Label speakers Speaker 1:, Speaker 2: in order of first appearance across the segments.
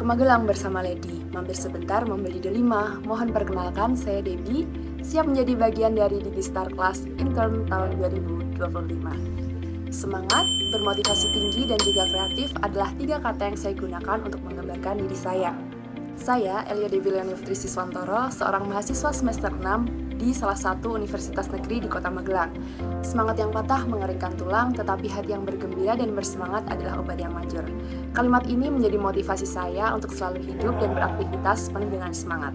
Speaker 1: Magelang bersama Lady, mampir sebentar membeli delima. Mohon perkenalkan, saya Debbie, siap menjadi bagian dari Digistar Class Intern tahun 2025. Semangat, bermotivasi tinggi, dan juga kreatif adalah 3 kata yang saya gunakan untuk menggambarkan diri saya. Saya, Elia Debbie Leonifri Siswantoro, seorang mahasiswa semester 6 di salah satu universitas negeri di kota Magelang. Semangat yang patah mengeringkan tulang, tetapi hati yang bergembira dan bersemangat adalah obat yang manjur. Kalimat ini menjadi motivasi saya untuk selalu hidup dan beraktivitas penuh dengan semangat.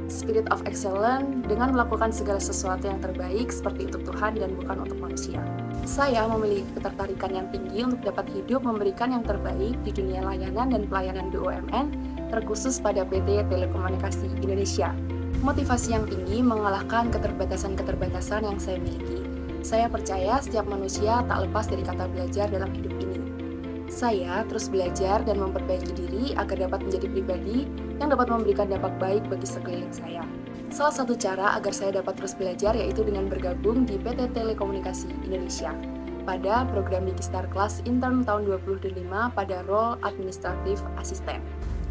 Speaker 1: Spirit of excellence dengan melakukan segala sesuatu yang terbaik seperti untuk Tuhan dan bukan untuk manusia. Saya memiliki ketertarikan yang tinggi untuk dapat hidup memberikan yang terbaik di dunia layanan dan pelayanan BUMN, terkhusus pada PT Telekomunikasi Indonesia. Motivasi yang tinggi mengalahkan keterbatasan-keterbatasan yang saya miliki. Saya percaya setiap manusia tak lepas dari kata belajar dalam hidup ini. Saya terus belajar dan memperbaiki diri agar dapat menjadi pribadi yang dapat memberikan dampak baik bagi sekeliling saya. Salah satu cara agar saya dapat terus belajar yaitu dengan bergabung di PT Telekomunikasi Indonesia pada program Digistar Class Intern tahun 2025 pada role Administratif Asisten.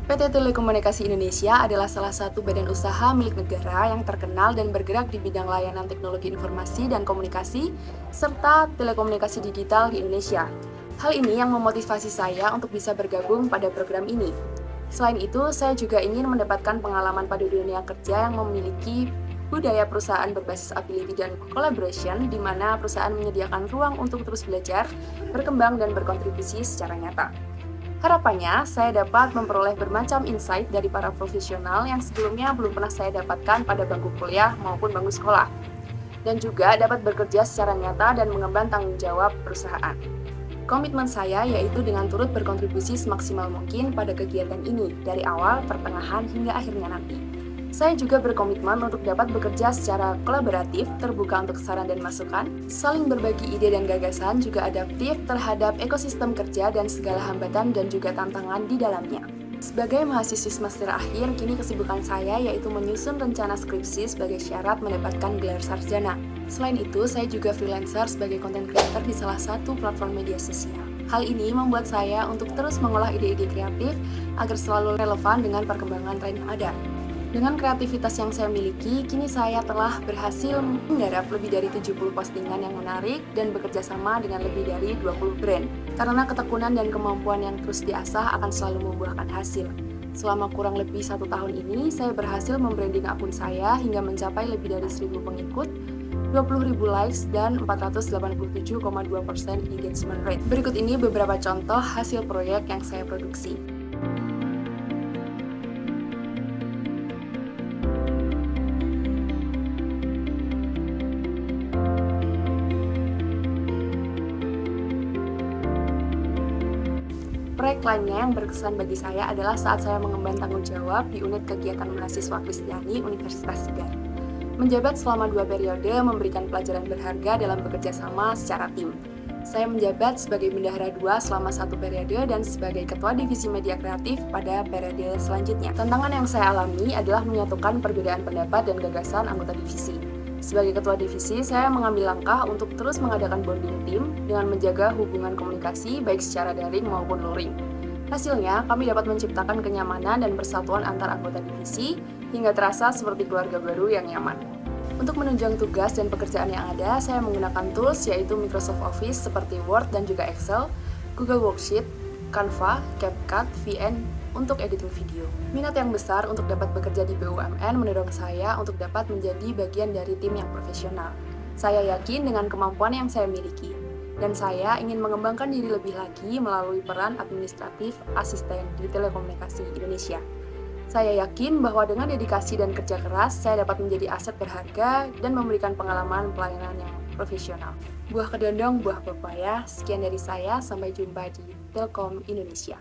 Speaker 1: PT Telekomunikasi Indonesia adalah salah satu badan usaha milik negara yang terkenal dan bergerak di bidang layanan teknologi informasi dan komunikasi serta telekomunikasi digital di Indonesia. Hal ini yang memotivasi saya untuk bisa bergabung pada program ini. Selain itu, saya juga ingin mendapatkan pengalaman pada dunia kerja yang memiliki budaya perusahaan berbasis ability dan collaboration, di mana perusahaan menyediakan ruang untuk terus belajar, berkembang, dan berkontribusi secara nyata. Harapannya, saya dapat memperoleh bermacam insight dari para profesional yang sebelumnya belum pernah saya dapatkan pada bangku kuliah maupun bangku sekolah, dan juga dapat bekerja secara nyata dan mengemban tanggung jawab perusahaan. Komitmen saya yaitu dengan turut berkontribusi semaksimal mungkin pada kegiatan ini, dari awal, pertengahan, hingga akhirnya nanti. Saya juga berkomitmen untuk dapat bekerja secara kolaboratif, terbuka untuk saran dan masukan, saling berbagi ide dan gagasan, juga adaptif terhadap ekosistem kerja dan segala hambatan dan juga tantangan di dalamnya. Sebagai mahasiswa semester akhir, kini kesibukan saya yaitu menyusun rencana skripsi sebagai syarat mendapatkan gelar sarjana. Selain itu, saya juga freelancer sebagai content creator di salah satu platform media sosial. Hal ini membuat saya untuk terus mengolah ide-ide kreatif agar selalu relevan dengan perkembangan tren yang ada. Dengan kreativitas yang saya miliki, kini saya telah berhasil menggarap lebih dari 70 postingan yang menarik dan bekerja sama dengan lebih dari 20 brand. Karena ketekunan dan kemampuan yang terus diasah akan selalu membuahkan hasil. Selama kurang lebih 1 tahun ini, saya berhasil membranding akun saya hingga mencapai lebih dari 1.000 pengikut, 20.000 likes, dan 487,2% engagement rate. Berikut ini beberapa contoh hasil proyek yang saya produksi. Proyek lainnya yang berkesan bagi saya adalah saat saya mengemban tanggung jawab di unit kegiatan mahasiswa Kristiani Universitas Segar. Menjabat selama 2 periode memberikan pelajaran berharga dalam bekerja sama secara tim. Saya menjabat sebagai bendahara 2 selama 1 periode dan sebagai ketua divisi media kreatif pada periode selanjutnya. Tantangan yang saya alami adalah menyatukan perbedaan pendapat dan gagasan anggota divisi. Sebagai ketua divisi, saya mengambil langkah untuk terus mengadakan bonding tim dengan menjaga hubungan komunikasi baik secara daring maupun luring. Hasilnya, kami dapat menciptakan kenyamanan dan persatuan antar anggota divisi hingga terasa seperti keluarga baru yang nyaman. Untuk menunjang tugas dan pekerjaan yang ada, saya menggunakan tools yaitu Microsoft Office seperti Word dan juga Excel, Google Worksheet, Canva, CapCut, VN, untuk editing video. Minat yang besar untuk dapat bekerja di BUMN mendorong saya untuk dapat menjadi bagian dari tim yang profesional. Saya yakin dengan kemampuan yang saya miliki, dan saya ingin mengembangkan diri lebih lagi melalui peran administratif asisten di Telekomunikasi Indonesia. Saya yakin bahwa dengan dedikasi dan kerja keras, saya dapat menjadi aset berharga dan memberikan pengalaman pelayanan yang profesional. Buah kedondong, buah pepaya. Sekian dari saya, sampai jumpa di Telkom Indonesia.